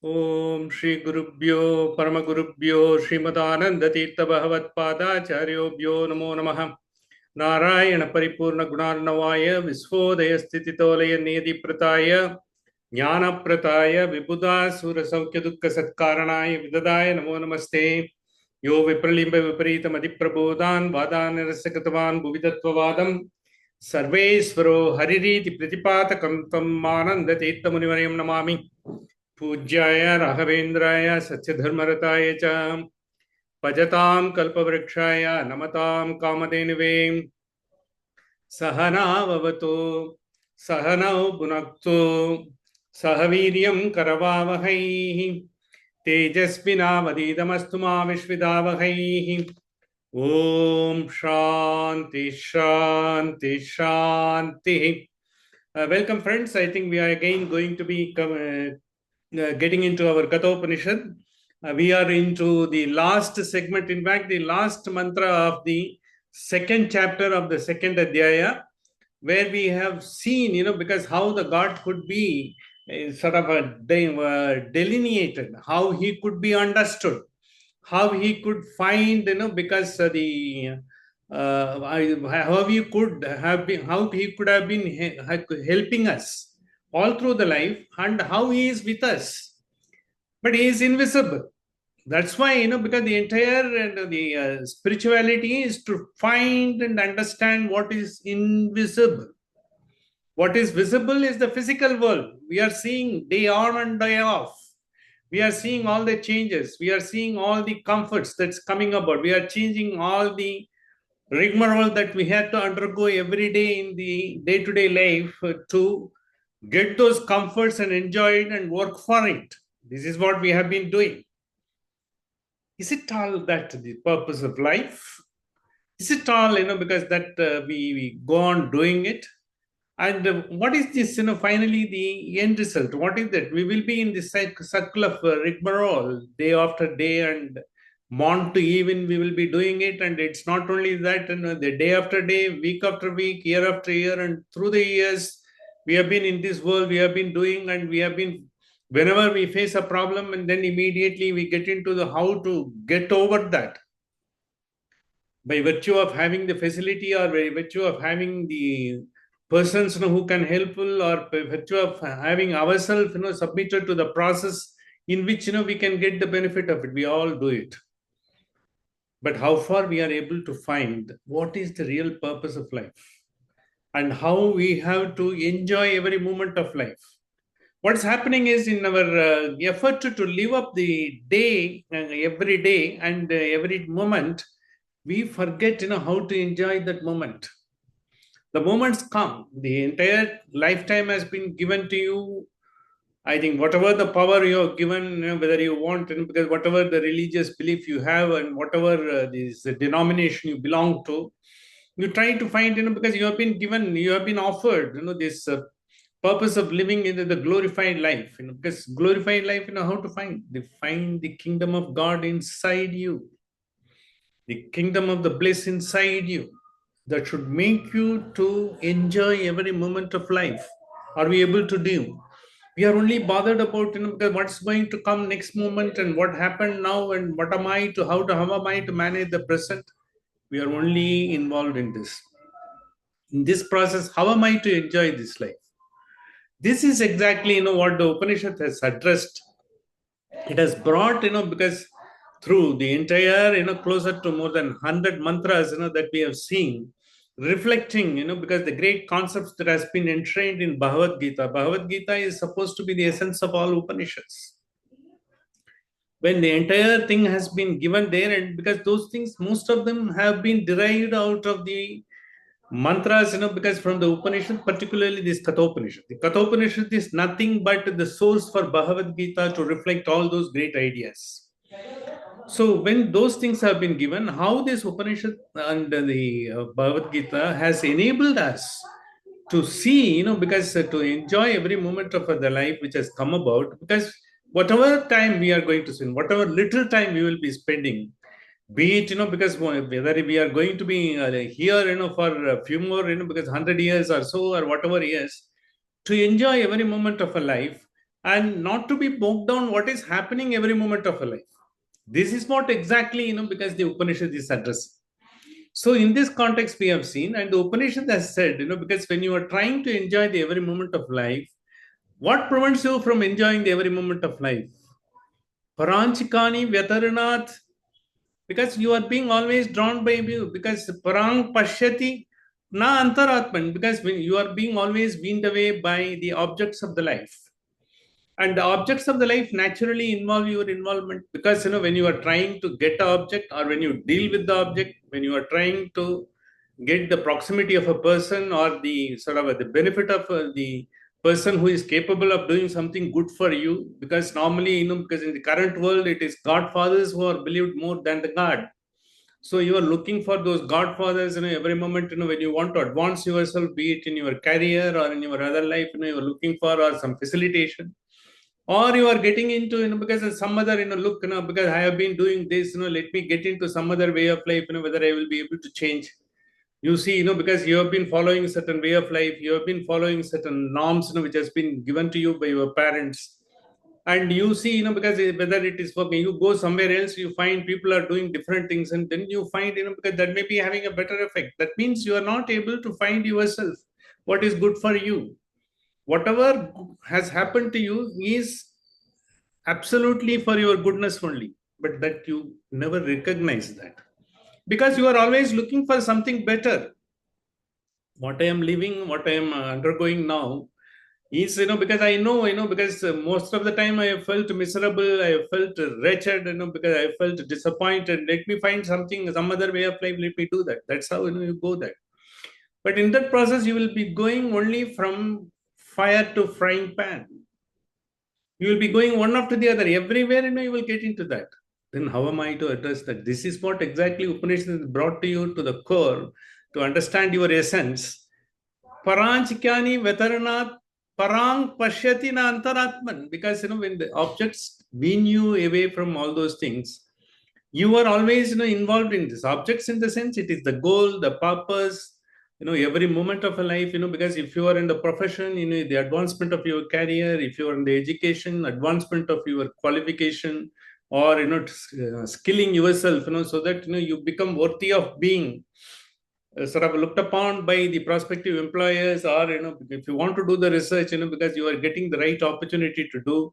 Om Shri Gurubhyo Paramagurubhyo Srimadananda Tirtha Bhagavat Padacharyobhyo Namo Namaha Narayana Paripurna Gunarnavaya Visvodaya Stititolaya Niyati Prataya Jnana Prataya Vibhuda Sura Saukya Dukkha Satkaranaya Vidadaya Namo Namaste Yo Vipralimba Viparita Madiprabodhan Vadan Rasakatavan Bhuvidatvavadam Sarvesvaro Haririti Pratipatakam Tam Mananda Tirtha Munivarayam Namami पूज्याय राघवेन्द्राय सत्यधर्मरताय च भजतां कल्पवृक्षाय नमतां कामधेनुवे सहनाववतु सहनौ भुनक्तु सह वीर्यं करवावहै तेजस्विनावधीतमस्तु मा विश्वदावहै ॐ शान्ति शान्ति शान्तिः. Welcome friends, I think we are again going to be getting into our Kathopanishad. We are into the last segment, in fact, the last mantra of the second chapter of the second Adhyaya, where we have seen, because how the God could be sort of delineated, how he could be understood, how he could find, because how he could have been, how he could have been helping us all through the life, and how he is with us, but he is invisible. That's why, because the entire the spirituality is to find and understand what is invisible. What is visible is the physical world. We are seeing day on and day off. We are seeing all the changes. We are seeing all the comforts that's coming about. We are changing all the rigmarole that we have to undergo every day in the day-to-day life to get those comforts and enjoy it and work for it. This is what we have been doing. Is it all that the purpose of life? Is it all, because that we go on doing it? And what is this, finally the end result? What is that? We will be in this circle of rigmarole day after day, and morn to even we will be doing it. And it's not only that, the day after day, week after week, year after year, and through the years, we have been in this world, we have been doing, and we have been, whenever we face a problem, and then immediately we get into the how to get over that. By virtue of having the facility, or by virtue of having the persons who can help, or by virtue of having ourselves submitted to the process in which we can get the benefit of it, we all do it. But how far we are able to find what is the real purpose of life, and how we have to enjoy every moment of life. What's happening is, in our effort to live up the day, every day and every moment, we forget how to enjoy that moment. The moments come, the entire lifetime has been given to you. I think whatever the power you are given, whether you want, because whatever the religious belief you have, and whatever this denomination you belong to, you try to find, because you have been given, you have been offered, this purpose of living in the glorified life, because glorified life, how to find? They find the kingdom of God inside you, the kingdom of the bliss inside you, that should make you to enjoy every moment of life. Are we able to do? We are only bothered about because what's going to come next moment, and what happened now, and what am I to how am I to manage the present. We are only involved in this process. How am I to enjoy this life? This is exactly what the Upanishad has addressed. It has brought because through the entire closer to more than 100 mantras that we have seen, reflecting because the great concepts that has been enshrined in Bhagavad Gita is supposed to be the essence of all Upanishads. When the entire thing has been given there, and because those things, most of them have been derived out of the mantras, because from the Upanishad, particularly this Kathopanishad. The Kathopanishad is nothing but the source for Bhagavad Gita to reflect all those great ideas. So when those things have been given, how this Upanishad and the Bhagavad Gita has enabled us to see, because to enjoy every moment of the life which has come about, because whatever time we are going to spend, whatever little time we will be spending, be it, because whether we are going to be here, for a few more, because 100 years or so, or whatever years, to enjoy every moment of a life, and not to be bogged down what is happening every moment of a life. This is what exactly, because the Upanishad is addressing. So in this context, we have seen, and the Upanishad has said, because when you are trying to enjoy the every moment of life, what prevents you from enjoying the every moment of life? Paranchikani Vyataranath, because you are being always drawn by you, because Parang Pashyati Na Antaratman, because when you are being always weaned away by the objects of the life. And the objects of the life naturally involve your involvement, because when you are trying to get an object, or when you deal with the object, when you are trying to get the proximity of a person, or the sort of the benefit of the person who is capable of doing something good for you, because normally because in the current world it is godfathers who are believed more than the god. So you are looking for those godfathers every moment, when you want to advance yourself, be it in your career or in your other life, you are looking for or some facilitation, or you are getting into because of some other look, because I have been doing this, let me get into some other way of life, whether I will be able to change. You see, because you have been following a certain way of life, you have been following certain norms, which has been given to you by your parents, and you see, because whether it is working, you go somewhere else, you find people are doing different things, and then you find, because that may be having a better effect. That means you are not able to find yourself what is good for you. Whatever has happened to you is absolutely for your goodness only, but that you never recognize that, because you are always looking for something better. What I am living, what I am undergoing now is, because I know, because most of the time I have felt miserable, I have felt wretched, because I felt disappointed. Let me find something, some other way of life, let me do that. That's how you go there. But in that process you will be going only from fire to frying pan. You will be going one after the other everywhere, you will get into that. Then how am I to address that? This is what exactly Upanishad has brought to you to the core, to understand your essence. Paranchikyani vetaranath parang pashyati na antaratman, because when the objects wean you away from all those things, you are always involved in this objects, in the sense it is the goal, the purpose, every moment of a life, because if you are in the profession, the advancement of your career, if you are in the education, advancement of your qualification, or skilling yourself, so that you become worthy of being sort of looked upon by the prospective employers, or if you want to do the research, because you are getting the right opportunity to do,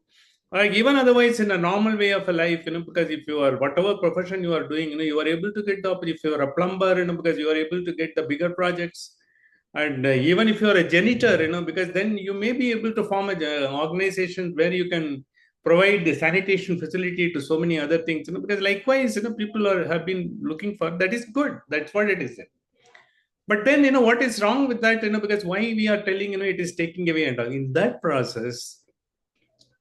or even otherwise in a normal way of a life, because if you are whatever profession you are doing, you are able to get the if you are a plumber, because you are able to get the bigger projects. And even if you are a janitor, because then you may be able to form an organization where you can provide the sanitation facility to so many other things, because likewise, people have been looking for that. Is good, that's what it is. But then, what is wrong with that? Because why we are telling, it is taking away, and all. In that process,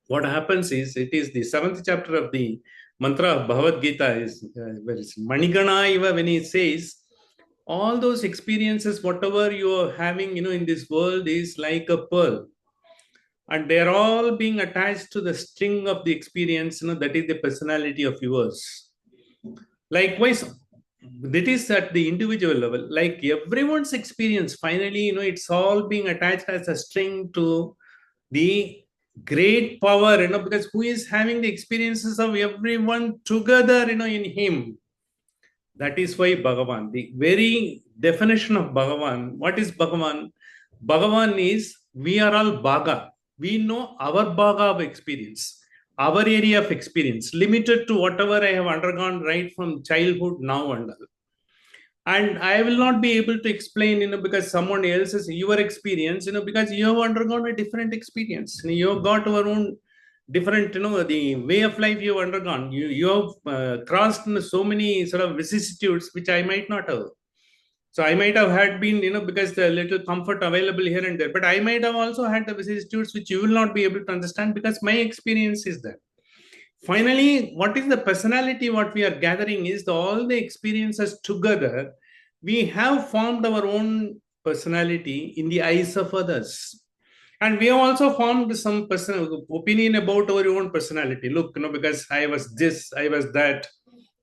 what happens is, it is the seventh chapter of the mantra of Bhagavad Gita is where it's Manigana Iva, when he says, all those experiences, whatever you are having, in this world is like a pearl, and they are all being attached to the string of the experience, that is the personality of yours. Likewise, that is at the individual level, like everyone's experience, finally, it's all being attached as a string to the great power, because who is having the experiences of everyone together, in him. That is why Bhagavan, the very definition of Bhagavan, what is Bhagavan? Bhagavan is, we are all Bhaga. We know our Bhaga of experience, our area of experience, limited to whatever I have undergone right from childhood now and all. And I will not be able to explain, because someone else's your experience, because you have undergone a different experience. You have got your own different, the way of life you have undergone. You have crossed so many sort of vicissitudes which I might not have. So I might have had been, because the little comfort available here and there, but I might have also had the vicissitudes which you will not be able to understand, because my experience is that. Finally, what is the personality? What we are gathering is all the experiences together. We have formed our own personality in the eyes of others. And we have also formed some personal opinion about our own personality. Look, because I was this, I was that,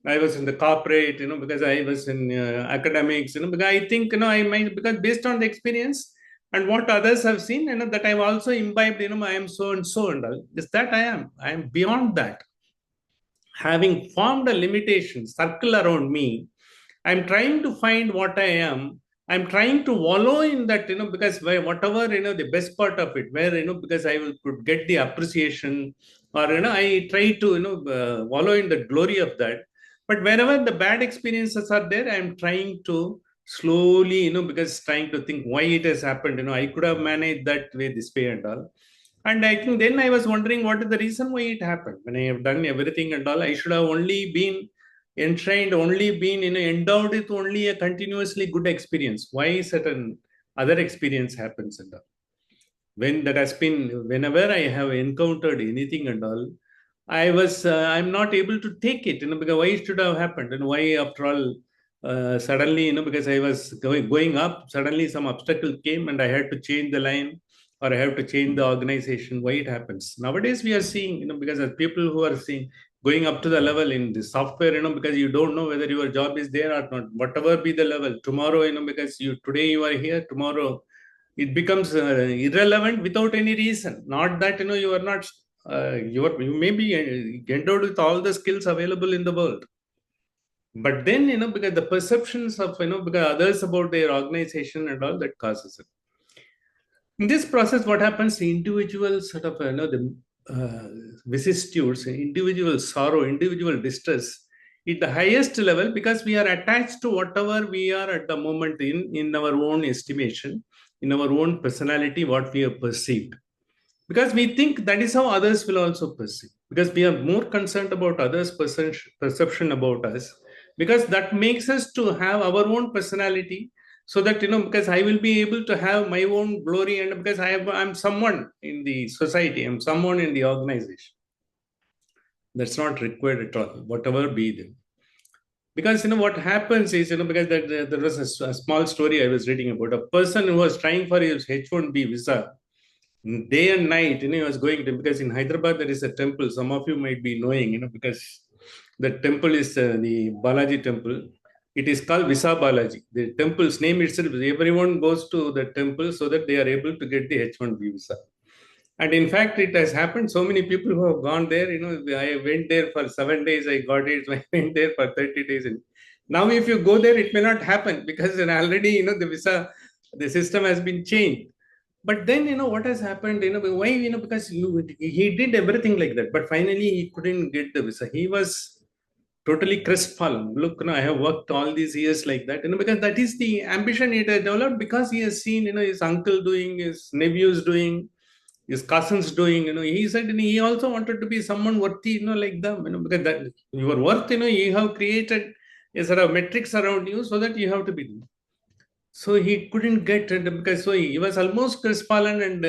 I was in the corporate, because I was in academics, because I think, I might, because based on the experience, And what others have seen, that I've also imbibed, I am so and so and all. Is that I am beyond that. Having formed a limitation circle around me, I'm trying to find what I am. I'm trying to wallow in that, because whatever, the best part of it, where, because could get the appreciation, or, I try to, wallow in the glory of that. But wherever the bad experiences are there, I'm trying to slowly, because trying to think why it has happened. I could have managed that way, this way, and all. And I think then I was wondering what is the reason why it happened. When I have done everything and all, I should have only been enshrined, only been, endowed with only a continuously good experience. Why certain other experience happens and all. When that has been, whenever I have encountered anything and all, I'm not able to take it, because why it should have happened, and why after all, suddenly, because I was going up, suddenly some obstacle came and I had to change the line, or I have to change the organization. Why it happens nowadays? We are seeing, because as people who are seeing going up to the level in the software, because you don't know whether your job is there or not. Whatever be the level, tomorrow, because you today you are here, tomorrow it becomes irrelevant without any reason. Not that you are not you may be endowed with all the skills available in the world, but then because the perceptions of because others about their organization and all that causes it. In this process, what happens? Individual sort of the vicissitudes, individual sorrow, individual distress at the highest level, because we are attached to whatever we are at the moment in our own estimation, in our own personality, what we have perceived, because we think that is how others will also perceive, because we are more concerned about others perception about us, because that makes us to have our own personality, so that because I will be able to have my own glory, and because I'm someone in the society, I'm someone in the organization. That's not required at all, whatever be them. Because what happens is, because there was a small story I was reading about a person who was trying for his H1B visa day and night. He was going to, because in Hyderabad there is a temple, some of you might be knowing, because the temple is the Balaji temple. It is called Visa Balaji. The temple's name itself, everyone goes to the temple so that they are able to get the H1B visa. And in fact, it has happened. So many people who have gone there, I went there for 7 days, I got it. I went there for 30 days. And now, if you go there, it may not happen, because already, the visa, the system has been changed. But then, what has happened, why, because he did everything like that. But finally, he couldn't get the visa. He was totally crestfallen. Look, I have worked all these years like that, because that is the ambition he has developed, because he has seen, his uncle doing, his nephews doing, his cousins doing. He said he also wanted to be someone worthy, like them. Because that your worth, you have created a sort of metrics around you, so that you have to be. So he couldn't get it, because so he was almost crestfallen, and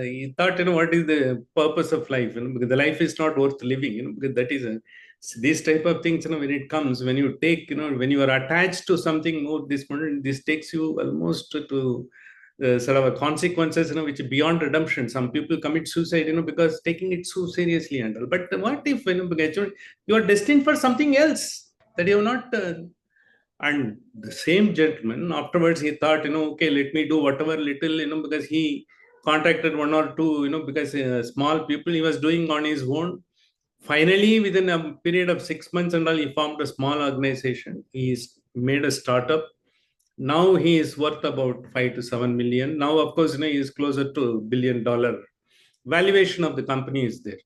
he thought, what is the purpose of life? Because the life is not worth living. Because that is these type of things. When it comes, when you take, when you are attached to something more, this takes you almost to sort of a consequences, which are beyond redemption. Some people commit suicide, because taking it so seriously and all. But what if, because you are destined for something else that you have not. And the same gentleman, afterwards, he thought, okay, let me do whatever little, because he contacted one or two, because small people he was doing on his own. Finally, within a period of 6 months and all, he formed a small organization. He's made a startup. Now he is worth about 5 to 7 million. Now, of course, he is closer to $1 billion valuation of the company is there.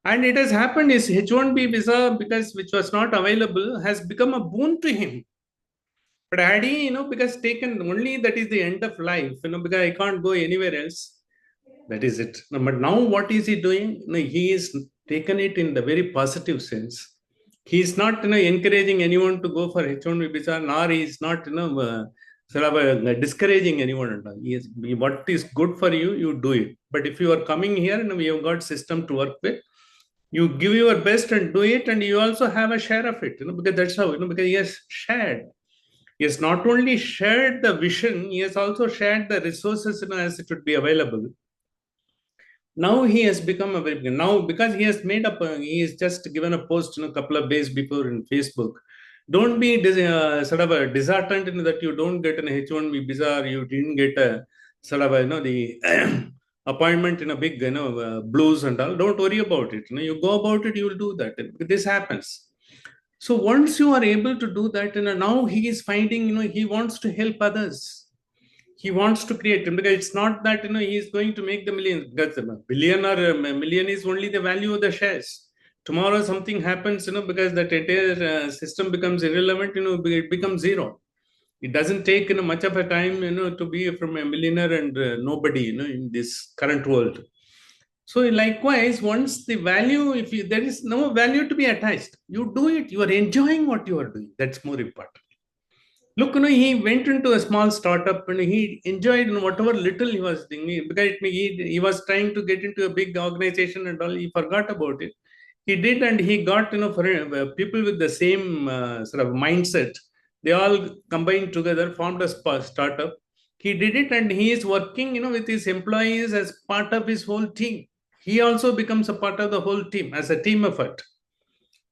And it has happened, his H1B visa, because which was not available, has become a boon to him. But had he, because taken only that is the end of life, because I can't go anywhere else. That is it. No, but now what is he doing? He is taken it in the very positive sense. He is not, encouraging anyone to go for H1B visa, nor he is not, sort of discouraging anyone. He is, what is good for you, you do it. But if you are coming here, we have got system to work with. You give your best and do it, and you also have a share of it, because that's how, because he has shared. He has not only shared the vision, he has also shared the resources, as it would be available. Now he has become a very, now because he has made up, he has just given a post, a couple of days before in Facebook. Don't be sort of a disheartened, that you don't get an H1B visa, or you didn't get a sort of, the appointment in a big, blues and all. Don't worry about it. You go about it, you will do that. This happens. So once you are able to do that, now he is finding, he wants to help others. He wants to create, because it's not that, he is going to make the millions. Because a billion or a million is only the value of the shares. Tomorrow something happens, because that entire system becomes irrelevant, it becomes zero. It doesn't take much of a time to be from a millionaire and nobody in this current world. So likewise, once the value, if you, there is no value to be attached, you do it, you are enjoying what you are doing. That's more important. Look, he went into a small startup and he enjoyed whatever little he was doing, because he was trying to get into a big organization and all. He forgot about it. He did, and he got, for people with the same sort of mindset. They all combined together, formed a startup. He did it, and he is working, with his employees as part of his whole team. He also becomes a part of the whole team as a team effort.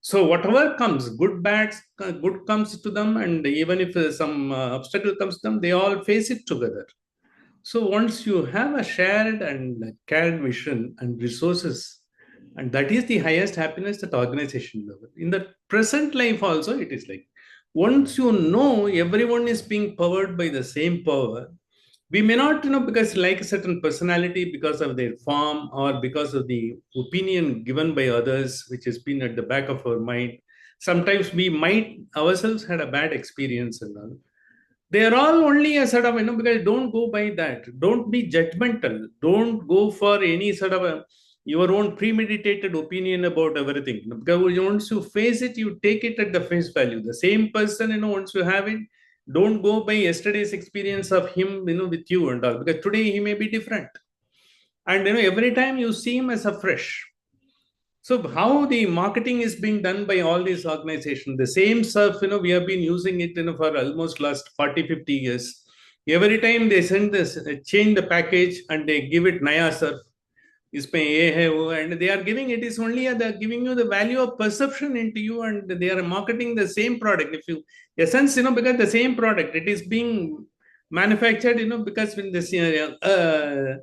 So whatever comes, good, bad, good comes to them, and even if some obstacle comes to them, they all face it together. So once you have a shared and cared vision and resources, and that is the highest happiness that organization level. In the present life also, it is like once you know everyone is being powered by the same power, we may not, because like a certain personality, because of their form or because of the opinion given by others, which has been at the back of our mind. Sometimes we might ourselves had a bad experience and all. They are all only a sort of, because don't go by that. Don't be judgmental. Don't go for any sort of your own premeditated opinion about everything. Because once you face it, you take it at the face value. The same person, once you have it, don't go by yesterday's experience of him, with you and all. Because today he may be different. And, every time you see him as a fresh. So how the marketing is being done by all these organizations, the same surf, we have been using it, for almost last 40, 50 years. Every time they send this, change the package and they give it Naya surf. And they are giving it is only they're giving you the value of perception into you, and they are marketing the same product. If you essence, because the same product, it is being manufactured, because when this the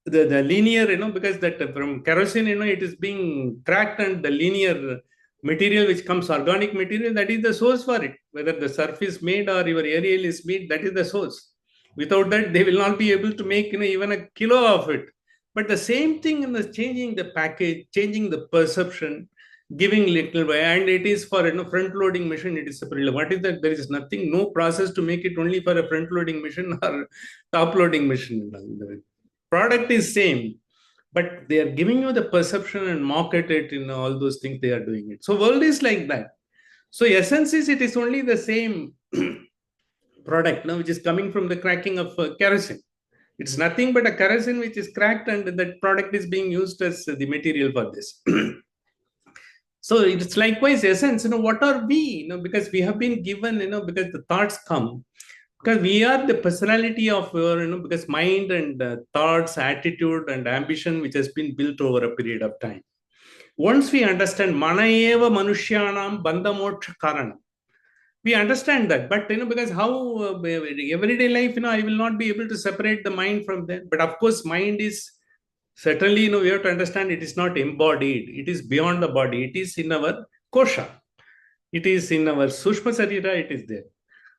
linear, because that from kerosene, it is being cracked, and the linear material which comes, organic material, that is the source for it. Whether the surf is made or your aerial is made, that is the source. Without that, they will not be able to make even a kilo of it. But the same thing in the changing the package, changing the perception, giving little way, and it is for front loading machine. It is separately. What is that? There is nothing, no process to make it only for a front loading machine or top loading machine. Product is same, but they are giving you the perception and market it in all those things they are doing it. So world is like that. So essence is it is only the same product which is coming from the cracking of kerosene. It's nothing but a kerosene which is cracked, and that product is being used as the material for this. So it's likewise essence. What are we? Because we have been given, because the thoughts come. Because we are the personality of our, because mind and thoughts, attitude, and ambition, which has been built over a period of time. Once we understand, mana eva manushyanam bandha moksha karanam, we understand that. But because how everyday life, I will not be able to separate the mind from that. But of course, mind is certainly, we have to understand it is not embodied. It is beyond the body. It is in our kosha. It is in our sushma sarira. It is there.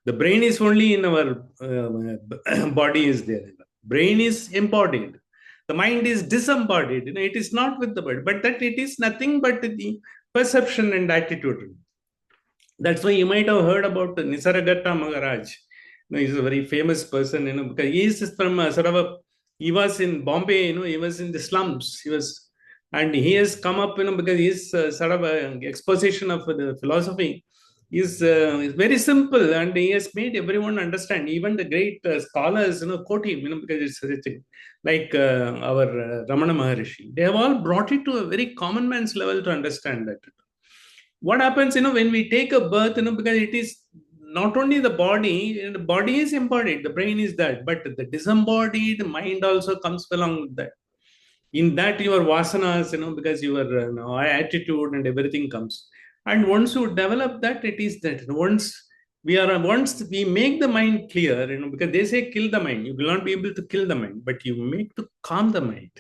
The brain is only in our body is there. Brain is embodied. The mind is disembodied. It is not with the body. But that it is nothing but the perception and attitude. That's why you might have heard about Nisargadatta Maharaj. He's a very famous person, because he is from sort of he was in Bombay, he was in the slums. And he has come up, because he's sort of an exposition of the philosophy is very simple, and he has made everyone understand. Even the great scholars, quote him, because it's such a thing. Like our Ramana Maharishi. They have all brought it to a very common man's level to understand that. What happens, when we take a birth, because it is not only the body is embodied, the brain is that, but the disembodied mind also comes along with that. In that, your vasanas, because your attitude and everything comes. And once you develop that, it is that. Once once we make the mind clear, because they say kill the mind, you will not be able to kill the mind, but you make to calm the mind.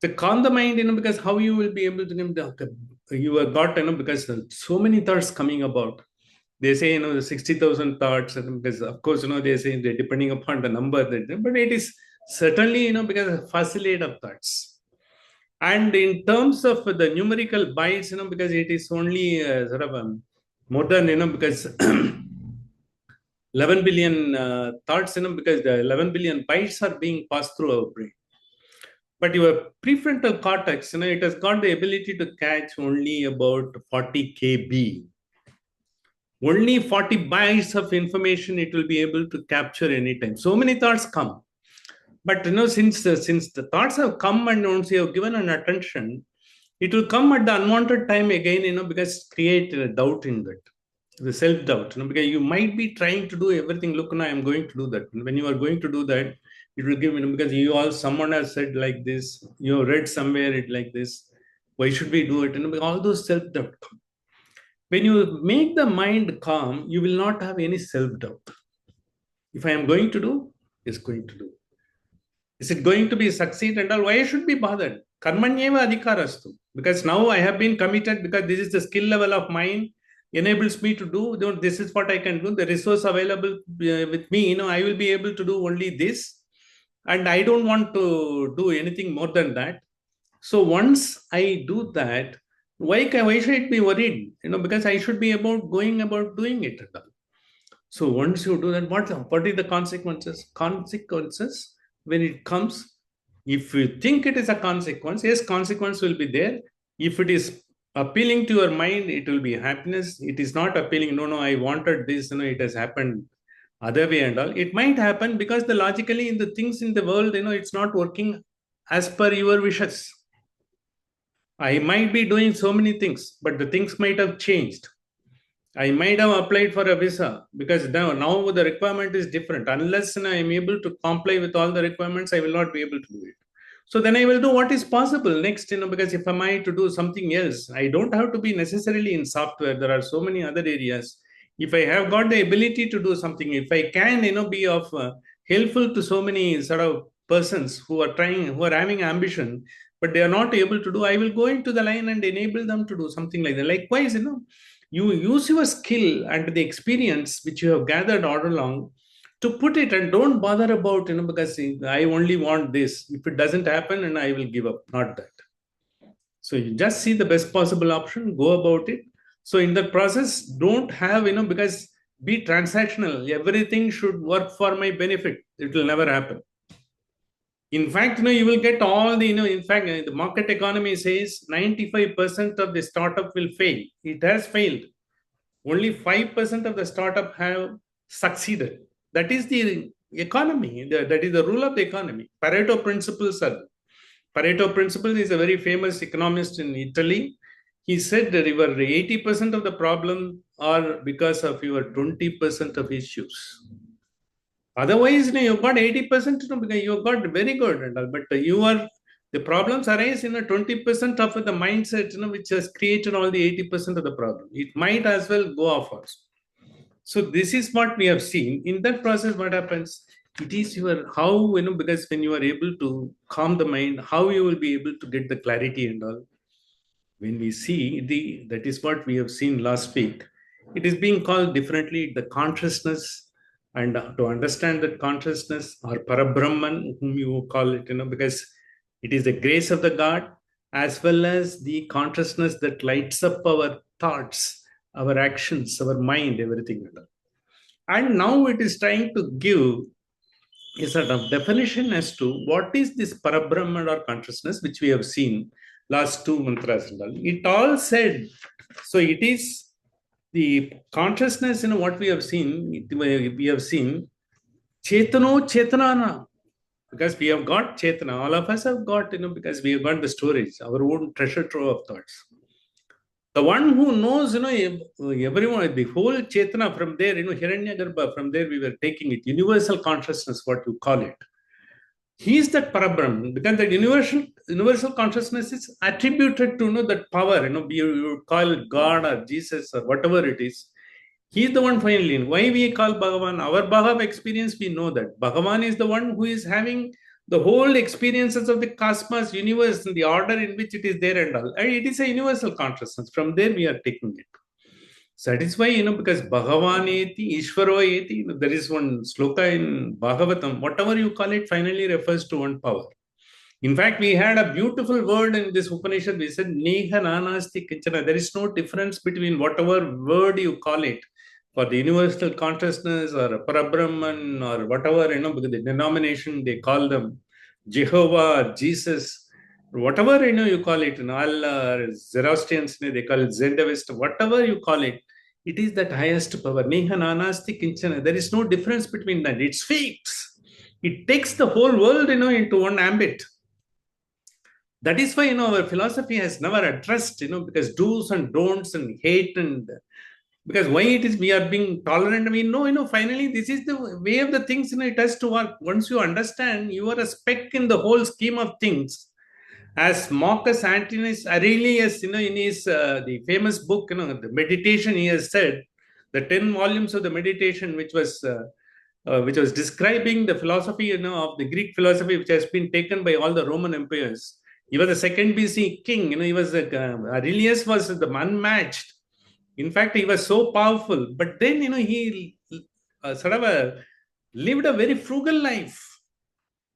To calm the mind, because how you will be able to you have got, because so many thoughts coming about. They say, the 60,000 thoughts, and because of course, they say they're depending upon the number, but it is certainly, because a facility of thoughts. And in terms of the numerical bytes, because it is only sort of more than, because 11 billion thoughts, because the 11 billion bytes are being passed through our brain. But your prefrontal cortex, it has got the ability to catch only about 40 kb. Only 40 bytes of information it will be able to capture anytime. So many thoughts come. But since the thoughts have come and once you have given an attention, it will come at the unwanted time again, because create a doubt in that, the self-doubt, because you might be trying to do everything. Look, now I'm going to do that. When you are going to do that, it will give, because someone has said like this, you have read somewhere it like this. Why should we do it? All those self-doubt come. When you make the mind calm, you will not have any self-doubt. If I am going to do, it's going to do. Is it going to be succeed and all? Why I should be bothered? Karmanyeva adhikarastu. Because now I have been committed, because this is the skill level of mine, enables me to do, this is what I can do. The resource available with me, I will be able to do only this. And I don't want to do anything more than that. So once I do that, why should I be worried? Because I should be going about doing it. So once you do that, what is the consequences? Consequences, when it comes, if you think it is a consequence, yes, consequence will be there. If it is appealing to your mind, it will be happiness. It is not appealing, no, I wanted this, it has happened other way and all. It might happen because logically in the things in the world, it's not working as per your wishes. I might be doing so many things, but the things might have changed. I might have applied for a visa because now the requirement is different. Unless I am able to comply with all the requirements, I will not be able to do it. So then I will do what is possible next, because if I to do something else, I don't have to be necessarily in software. There are so many other areas. If I have got the ability to do something, if I can, be of helpful to so many sort of persons who are having ambition, but they are not able to do, I will go into the line and enable them to do something like that. Likewise, you use your skill and the experience which you have gathered all along to put it, and don't bother about, because I only want this. If it doesn't happen, and I will give up, not that. So you just see the best possible option, go about it. So in that process, don't have, because be transactional. Everything should work for my benefit. It will never happen. In fact, you will get all the, in fact, the market economy says 95% of the startup will fail. It has failed. Only 5% of the startup have succeeded. That is the economy. That is the rule of the economy. Pareto principles are. Pareto principle is a very famous economist in Italy. He said that your 80% of the problem are because of your 20% of issues. Otherwise, you've got 80%, because you've got very good and all, but the problems arise in 20% of the mindset, which has created all the 80% of the problem. It might as well go off also. So this is what we have seen. In that process, what happens? It is how, because when you are able to calm the mind, how you will be able to get the clarity and all. When we see that is what we have seen last week. It is being called differently, the consciousness. And to understand that consciousness or Parabrahman, whom you call it, because it is the grace of the God, as well as the consciousness that lights up our thoughts, our actions, our mind, everything. And now it is trying to give a sort of definition as to what is this Parabrahman or consciousness, which we have seen last two mantras and all. It all said, so it is the consciousness, what we have seen, Chetano Chetanana, because we have got Chetana, all of us have got, because we have got the storage, our own treasure trove of thoughts. The one who knows, everyone, the whole Chetana from there, Hiranyagarbha, from there we were taking it, universal consciousness, what you call it. He is that Parabrahman, because the universal consciousness is attributed to that power, you call it God or Jesus or whatever it is. He is the one finally. Why we call Bhagavan? Our Bhagav experience, we know that. Bhagavan is the one who is having the whole experiences of the cosmos, universe, and the order in which it is there and all. And it is a universal consciousness. From there, we are taking it. So that is why, because Bhagavan eti, Ishvaro eti, there is one sloka in Bhagavatam, whatever you call it, finally refers to one power. In fact, we had a beautiful word in this Upanishad. We said, Neha nanasti kinchana. There is no difference between whatever word you call it for the universal consciousness or Parabrahman or whatever, because the denomination they call them, Jehovah, or Jesus, whatever, you call it, Allah, or Zoroastrians, they call it Zendavist, whatever you call it, it is that highest power. Neha nanasti kinchana. There is no difference between that. It sweeps. It takes the whole world, into one ambit. That is why, our philosophy has never addressed, because do's and don'ts and hate, and because why it is we are being tolerant. We know, finally this is the way of the things, it has to work. Once you understand you are a speck in the whole scheme of things, as Marcus Antonius Aurelius, in his the famous book, the meditation, he has said, the 10 volumes of the meditation, which was describing the philosophy, of the Greek philosophy, which has been taken by all the Roman empires. He was the second BC king. He was Aurelius was the unmatched. In fact, he was so powerful. But then, he sort of lived a very frugal life.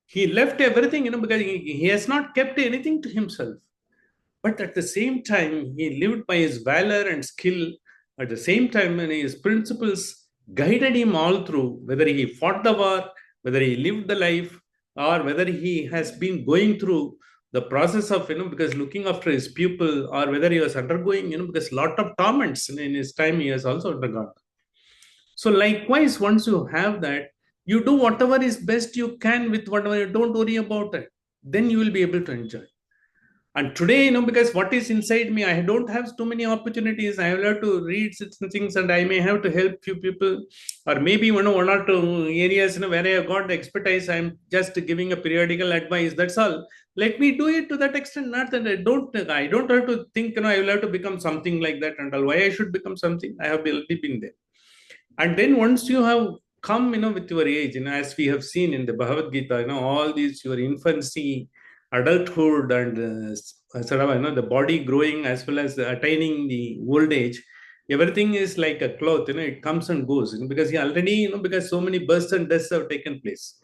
He left everything, because he has not kept anything to himself. But at the same time, he lived by his valor and skill. At the same time, his principles guided him all through, whether he fought the war, whether he lived the life, or whether he has been going through the process of, because looking after his pupil, or whether he was undergoing, because lot of torments in his time he has also undergone. So likewise, once you have that, you do whatever is best you can with whatever, you don't worry about it. Then you will be able to enjoy. And today, because what is inside me, I don't have too many opportunities. I have to read certain things, and I may have to help few people, or maybe one or two areas, where I have got the expertise. I'm just giving a periodical advice. That's all. Let me do it to that extent. Not that I don't have to think, I will have to become something like that and all. Why I should become something? I have already been there. And then once you have come, with your age, as we have seen in the Bhagavad Gita, all these, your infancy, adulthood, and sort of, the body growing as well as attaining the old age, everything is like a cloth, it comes and goes, because he already, because so many births and deaths have taken place.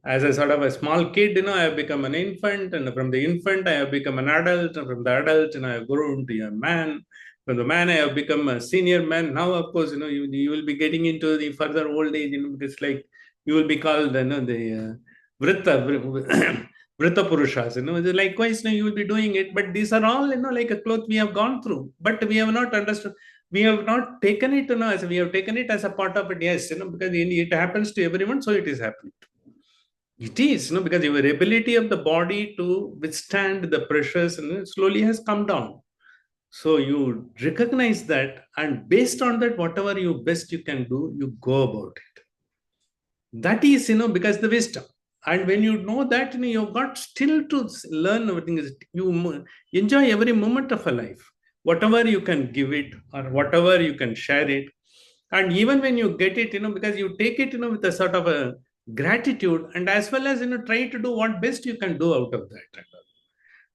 As a sort of a small kid, I have become an infant, and from the infant, I have become an adult, and from the adult, I have grown to a man. From the man, I have become a senior man. Now, of course, you will be getting into the further old age, it's like you will be called, the Vritta, Vritta Purushas, likewise, you will be doing it. But these are all, like a cloth we have gone through, but we have not understood. We have not taken it, as we have taken it as a part of it, yes, because it happens to everyone, so it is happening. It is, because your ability of the body to withstand the pressures, slowly has come down. So you recognize that, and based on that, whatever you best you can do, you go about it. That is, because the wisdom. And when you know that, you've got still to learn everything. You enjoy every moment of a life, whatever you can give it, or whatever you can share it. And even when you get it, because you take it, with a sort of a gratitude, and as well as, try to do what best you can do out of that.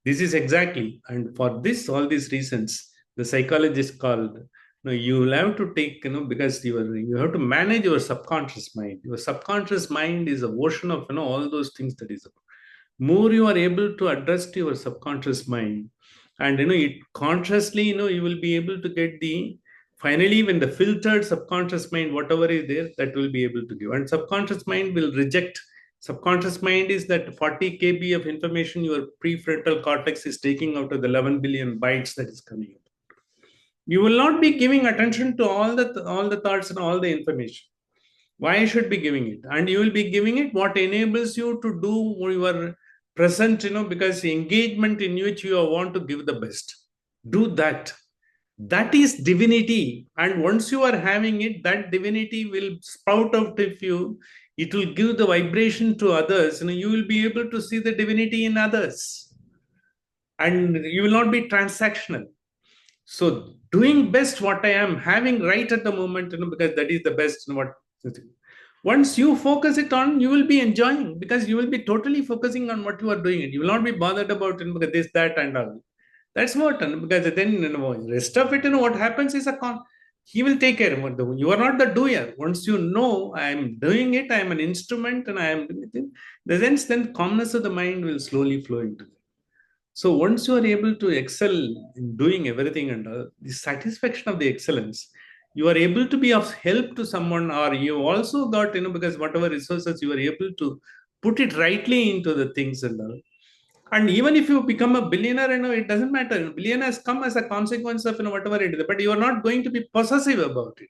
This is exactly, and for this, all these reasons, the psychologist called, you will have to take, because you have to manage your subconscious mind. Your subconscious mind is a ocean of, all those things that is about. More you are able to address to your subconscious mind, and, it consciously, you will be able to get the, finally, when the filtered subconscious mind, whatever is there, that will be able to give. And subconscious mind will reject. Subconscious mind is that 40 kb of information your prefrontal cortex is taking out of the 11 billion bytes that is coming. You will not be giving attention to all the thoughts and all the information. Why I should be giving it? And you will be giving it what enables you to do your present, because the engagement in which you want to give the best. Do that. That is divinity. And once you are having it, that divinity will sprout out of you. It will give the vibration to others. You will be able to see the divinity in others. And you will not be transactional. So doing best what I am having right at the moment, because that is the best. What once you focus it on, you will be enjoying, because you will be totally focusing on what you are doing. You will not be bothered about because this, that, and all. That's what, because then rest of it, what happens is he will take care of it. You are not the doer. Once you know I am doing it, I am an instrument, and I am doing it. The sense, then calmness of the mind will slowly flow into it. So once you are able to excel in doing everything and the satisfaction of the excellence, you are able to be of help to someone, or you also got, because whatever resources you are able to put it rightly into the things and all. And even if you become a billionaire, it doesn't matter. Billionaires come as a consequence of whatever it is, but you are not going to be possessive about it.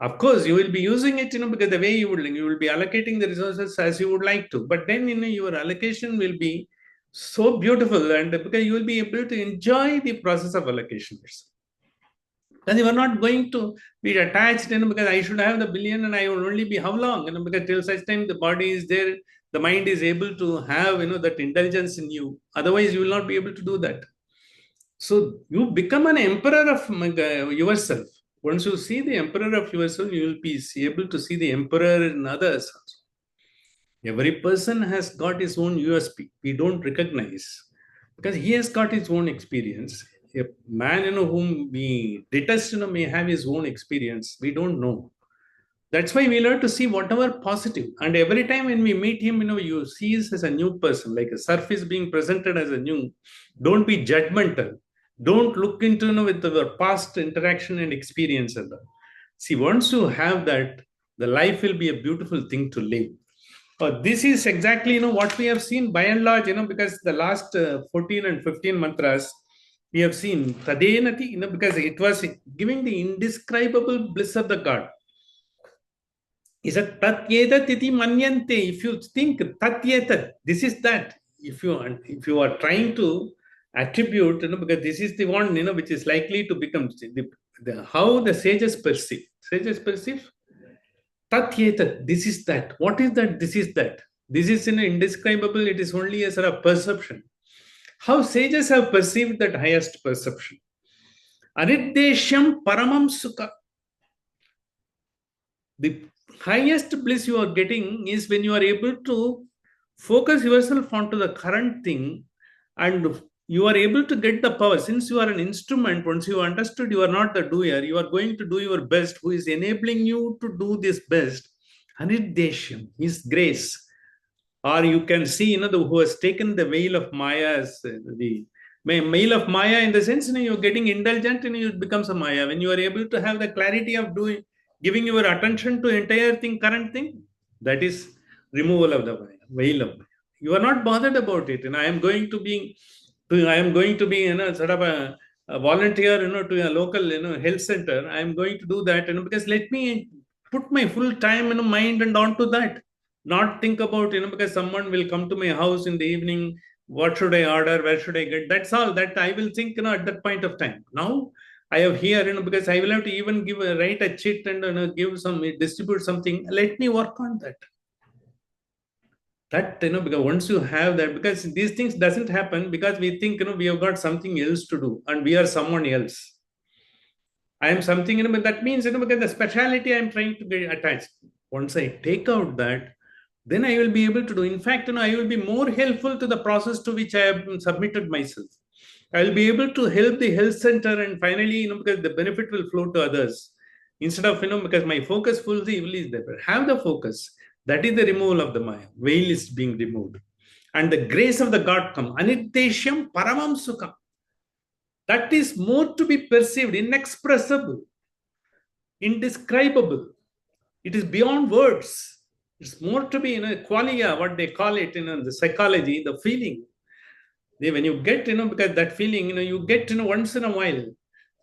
Of course, you will be using it, because the way you will be allocating the resources as you would like to. But then, your allocation will be so beautiful, and because you will be able to enjoy the process of allocation. And you are not going to be attached, because I should have the billion and I will only be how long, because till such time the body is there, the mind is able to have, that intelligence in you. Otherwise, you will not be able to do that. So you become an emperor of yourself. Once you see the emperor of yourself, you will be able to see the emperor in others also. Every person has got his own USP. We don't recognize, because he has got his own experience. A man, whom we detest, may have his own experience. We don't know. That's why we learn to see whatever positive. And every time when we meet him, you see us as a new person, like a surface being presented as a new. Don't be judgmental. Don't look into, with our past interaction and experience. See, once you have that, the life will be a beautiful thing to live. This is exactly, what we have seen by and large, because the last 14 and 15 mantras, we have seen Tadenati, because it was giving the indescribable bliss of the God. Is a Tatyetat iti manyante. If you think Tatyetat, this is that. If you are trying to attribute, because this is the one, which is likely to become how the sages perceive. Sages perceive Tatyetat, this is that. What is that? This is that. This is indescribable. It is only a sort of perception. How sages have perceived that highest perception. Aridesham paramam sukha. The highest bliss you are getting is when you are able to focus yourself onto the current thing, and you are able to get the power. Since you are an instrument, once you understood you are not the doer, you are going to do your best. Who is enabling you to do this best? Anidesham, His grace. Or you can see, who has taken the veil of Maya as the veil of Maya, in the sense, you're getting indulgent and it becomes a Maya. When you are able to have the clarity of giving your attention to entire thing, current thing, that is removal of the veil of Maya. You are not bothered about it. And I am going to be, sort of a volunteer, to a local, health center. I am going to do that, because let me put my full time, mind and onto that. Not think about, because someone will come to my house in the evening. What should I order? Where should I get? That's all that I will think, at that point of time. Now I have here, because I will have to even write a chit and distribute something. Let me work on that. That, because once you have that, because these things doesn't happen because we think, we have got something else to do and we are someone else. I am something, but that means, because the speciality I am trying to get attached. Once I take out that, then I will be able to do. In fact, I will be more helpful to the process to which I have submitted myself. I will be able to help the health center, and finally, because the benefit will flow to others. Instead of, because my focus fully is there. Have the focus. That is the removal of the Maya. Veil is being removed. And the grace of the God come. Anitesham paramam sukham. That is more to be perceived, inexpressible, indescribable. It is beyond words. It's more to be, qualia, what they call it, the psychology, the feeling. When you get, because that feeling, you get, once in a while.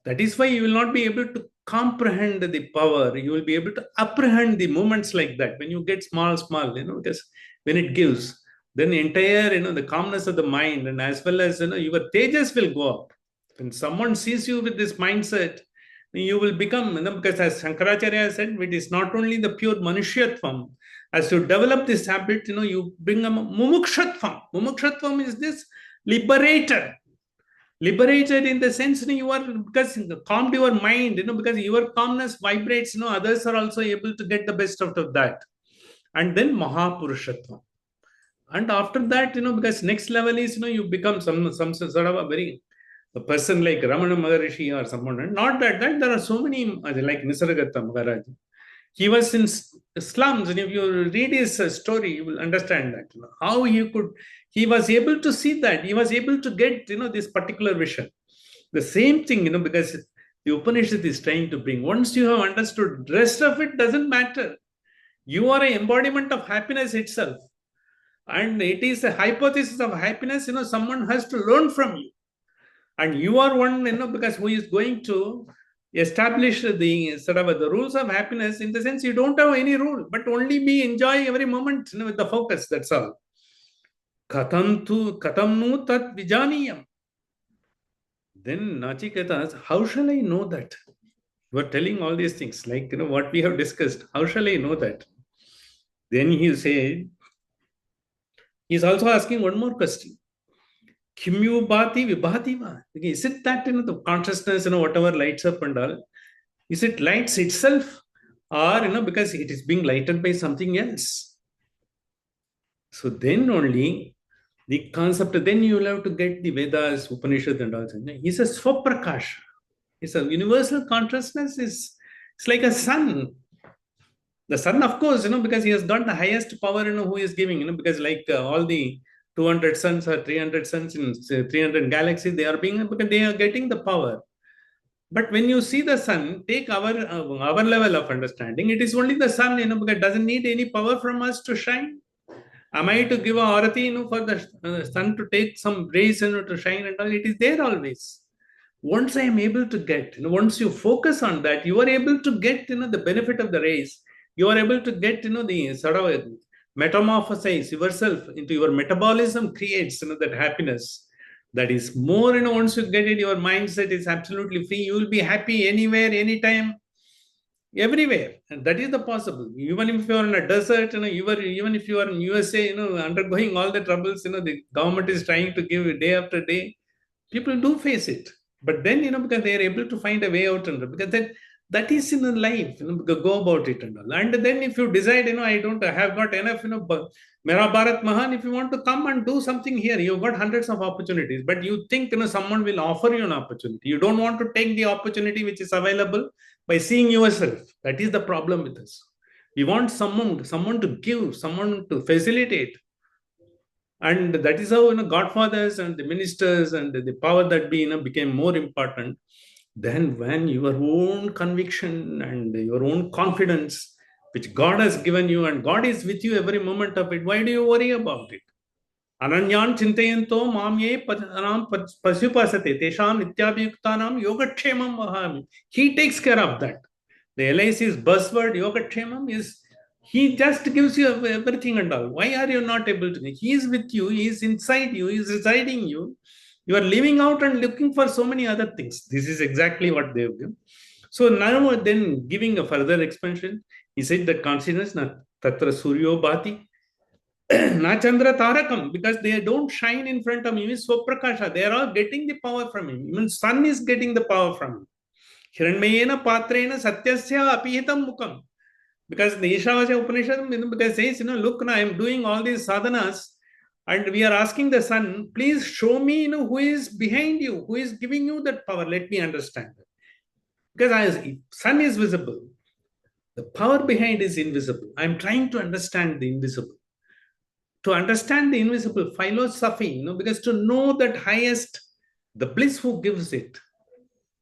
That is why you will not be able to comprehend the power. You will be able to apprehend the moments like that. When you get small, because when it gives, then the entire, the calmness of the mind, and as well as, your tejas will go up. When someone sees you with this mindset, you will become, because as Shankaracharya said, it is not only the pure Manushyatvam. As you develop this habit, you bring a mumukshatvam. Mumukshatvam is this liberator. Liberated in the sense, you are, because calmed your mind, because your calmness vibrates, others are also able to get the best out of that. And then Mahapurushatva. And after that, because next level is, you become some sort of a very, a person like Ramana Maharishi or someone. And not that there are so many, like Nisargadatta Maharaj. He was in slums, and if you read his story, you will understand that, how he was able to see that, he was able to get, this particular vision. The same thing, because the Upanishad is trying to bring. Once you have understood, rest of it doesn't matter. You are an embodiment of happiness itself, and it is a hypothesis of happiness. Someone has to learn from you, and you are one, because who is going to establish the sort of the rules of happiness, in the sense you don't have any rule, but only be enjoy every moment, with the focus. That's all. Katam nu tat vijaniyam. Then Nachiketa asks, how shall I know that? You are telling all these things, like, what we have discussed. How shall I know that? Then he said, he's also asking one more question. Kimyu bhati vibhati va. Is it that, the consciousness, whatever lights up and all, is it lights itself, or, because it is being lighted by something else? So then only the concept, then you will have to get the Vedas, Upanishad and all. He says Swaprakash. It's a universal consciousness. It's like a sun. The sun, of course, because he has got the highest power, who is giving, because like all the 200 suns or 300 suns in, say, 300 galaxies, they are being, because they are getting the power. But when you see the sun, take our level of understanding, it is only the sun, because it doesn't need any power from us to shine. Am I to give a arati, for the sun to take some rays, to shine and all? It is there always. Once I am able to get, once you focus on that, you are able to get, the benefit of the rays. You are able to get, the sort of metamorphosize yourself into your metabolism creates, that happiness. That is more, once you get it, your mindset is absolutely free. You will be happy anywhere, anytime, everywhere. And that is the possible. Even if you are in a desert, even if you are in USA, undergoing all the troubles, the government is trying to give day after day, people do face it. But then, because they are able to find a way out, and because that is in life, go about it and all. And then if you decide, I have got enough, Mera Bharat Mahan, if you want to come and do something here, you've got hundreds of opportunities, but you think, someone will offer you an opportunity. You don't want to take the opportunity which is available by seeing yourself. That is the problem with us. We want someone to give, someone to facilitate. And that is how, godfathers and the ministers and the power that be, became more important than when your own conviction and your own confidence, which God has given you, and God is with you every moment of it. Why do you worry about it? Ananyan chintayanto mamye pasyupasate tesham nityabhyuktanam yogatshemam vahami. He takes care of that. The LIC's buzzword yogatshemam is, he just gives you everything and all. Why are you not able to? He is with you, he is inside you, he is residing you. You are living out and looking for so many other things. This is exactly what they have done. So now, then giving a further expansion, he said that consciousness, na tatra suryo bhati, na chandra tarakam, because they don't shine in front of him, is swaprakasha. They are all getting the power from him. Even sun is getting the power from him. Hiranmayena patrena satyasya apihitam mukam. Because the Ishavasya Upanishad, because says, look, now I am doing all these sadhanas, and we are asking the sun, please show me, who is behind you, who is giving you that power. Let me understand that. Because sun is visible, the power behind is invisible. I am trying to understand the invisible. To understand the invisible philosophy, because to know that highest, the bliss who gives it.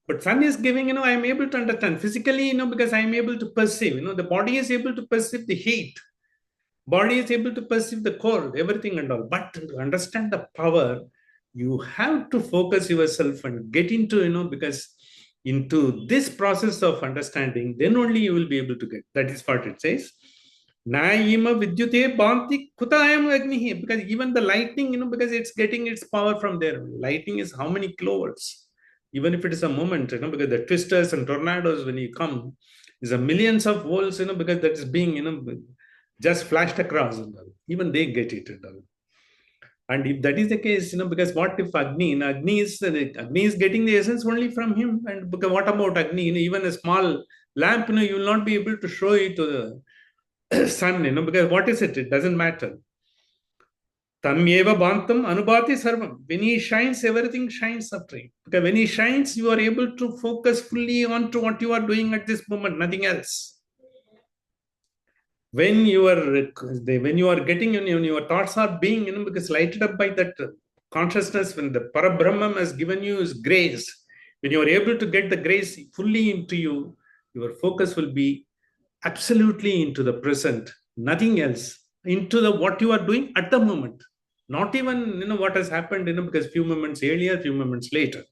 But sun is giving, I am able to understand physically, because I am able to perceive, the body is able to perceive the heat. Body is able to perceive the cold, everything and all. But to understand the power, you have to focus yourself and get into, because into this process of understanding, then only you will be able to get. That is what it says. Naima vidyute bhanti kutayam agnihi. Because even the lightning, because it's getting its power from there. Lightning is how many kilovolts? Even if it is a moment, because the twisters and tornadoes, when you come, is a millions of volts, because that is being, just flashed across and all. Even they get it and all. And if that is the case, because what if Agni is getting the essence only from him? And because what about Agni? Even a small lamp, you will not be able to show it to the sun, because what is it? It doesn't matter. Tamyeva Bantam Anubhati Sarvam. When he shines, everything shines after him. Because when he shines, you are able to focus fully on to what you are doing at this moment, nothing else. When you are getting, when your thoughts are being, because lighted up by that consciousness, when the Parabrahman has given you his grace, when you are able to get the grace fully into you, your focus will be absolutely into the present, nothing else, into the what you are doing at the moment, not even what has happened, because few moments earlier, few moments later.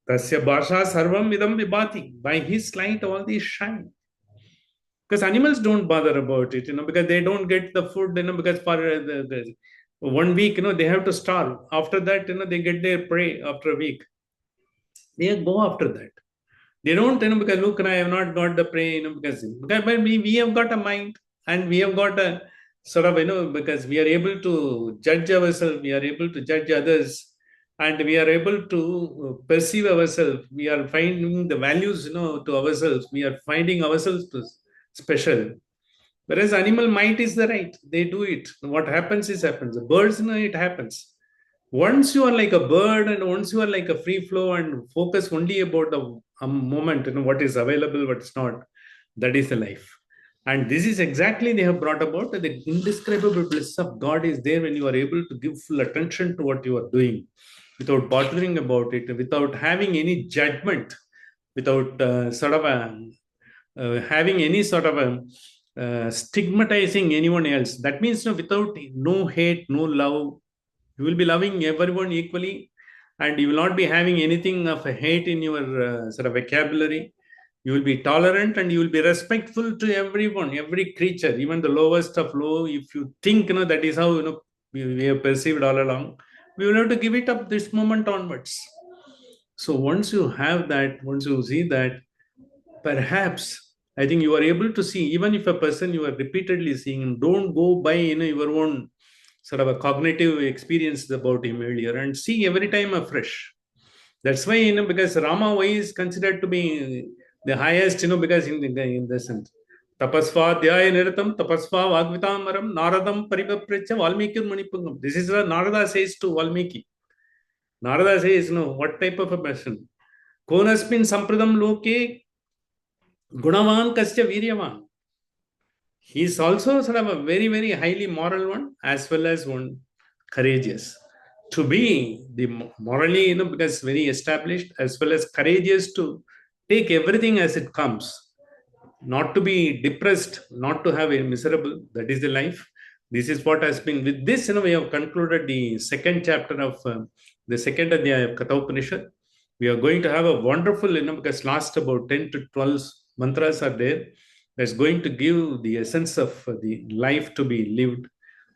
Tasya bhasha sarvam idam vibhati. By his light all these shine. Because animals don't bother about it, because they don't get the food, because for the 1 week, they have to starve. After that, they get their prey after a week. They go after that. They don't, because look, I have not got the prey, because but we have got a mind, and we have got a sort of, because we are able to judge ourselves, we are able to judge others, and we are able to perceive ourselves. We are finding the values, to ourselves. We are finding ourselves to special. Whereas animal might is the right. They do it. What happens is happens. The birds, it happens. Once you are like a bird, and once you are like a free flow and focus only about the moment, what is available, what's not, that is the life. And this is exactly they have brought about, the indescribable bliss of God is there when you are able to give full attention to what you are doing without bothering about it, without having any judgment, without having any sort of a stigmatizing anyone else. That means, without no hate, no love, you will be loving everyone equally, and you will not be having anything of a hate in your sort of vocabulary. You will be tolerant, and you will be respectful to everyone, every creature, even the lowest of low. If you think, that is how we have perceived all along, we will have to give it up this moment onwards. So once you have that, once you see that, perhaps I think you are able to see, even if a person you are repeatedly seeing him, don't go by your own sort of a cognitive experience about him earlier, and see every time afresh. That's why, because Rama why is considered to be the highest, because in the sense. Tapasva dhyaya niratam tapasva vagvitamaram naradam parivaprecha valmiki manipungam. This is what Narada says to Valmiki. Narada says, what type of a person? Konasmin sampradam loke gunavan kasya viryavan. He is also sort of a very, very highly moral one, as well as one courageous. To be the morally, because very established, as well as courageous to take everything as it comes, not to be depressed, not to have a miserable. That is the life. This is what has been. With this, we have concluded the second chapter of the second adhyaya of Kathopanishad. We are going to have a wonderful, because last about 10 to 12 mantras are there. That's going to give the essence of the life to be lived.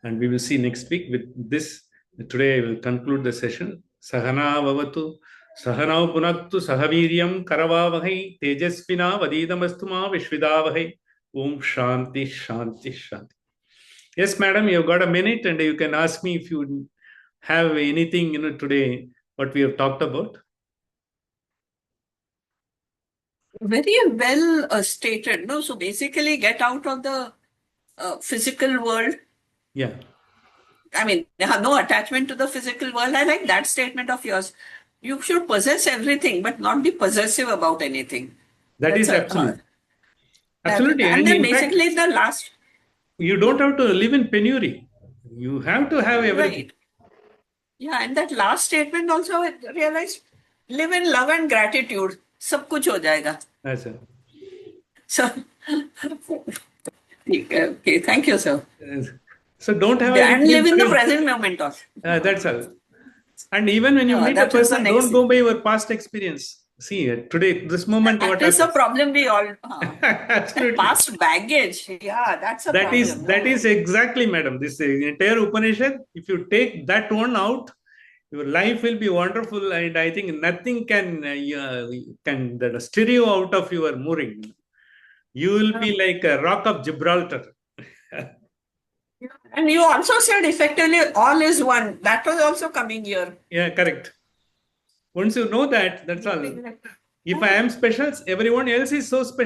And we will see next week. With this, today I will conclude the session. Sahana Vavatu, Sahanau Punattu, Sahaviryam, Karavavahai, Tejasvina, Vadidamastuma, Vishvidavahai, Om Shanti, Shanti, Shanti. Yes, madam, you've got a minute, and you can ask me if you have anything, today, what we have talked about. Very well stated. No, so basically, get out of the physical world. Yeah. I mean, have no attachment to the physical world. I like that statement of yours. You should possess everything, but not be possessive about anything. That is absolutely. Absolutely. And then basically the last. You don't have to live in penury. You have to have everything. Right. Yeah, and that last statement also I realized, live in love and gratitude. सब कुछ हो जाएगा. Sir. So, okay, thank you, sir. So don't have and live in the present moment also. That's all. And even when you meet a person, don't go by your past experience. See, today, this moment, that what is happens? a problem we all. Absolutely. Past baggage. Yeah, that's a problem. That is exactly, madam. This entire Upanishad, if you take that one out, your life will be wonderful, and I think nothing can steer you out of your mooring. You will be like a rock of Gibraltar. And you also said effectively all is one. That was also coming here. Yeah, correct. Once you know that, that's all. If I am special, everyone else is so special.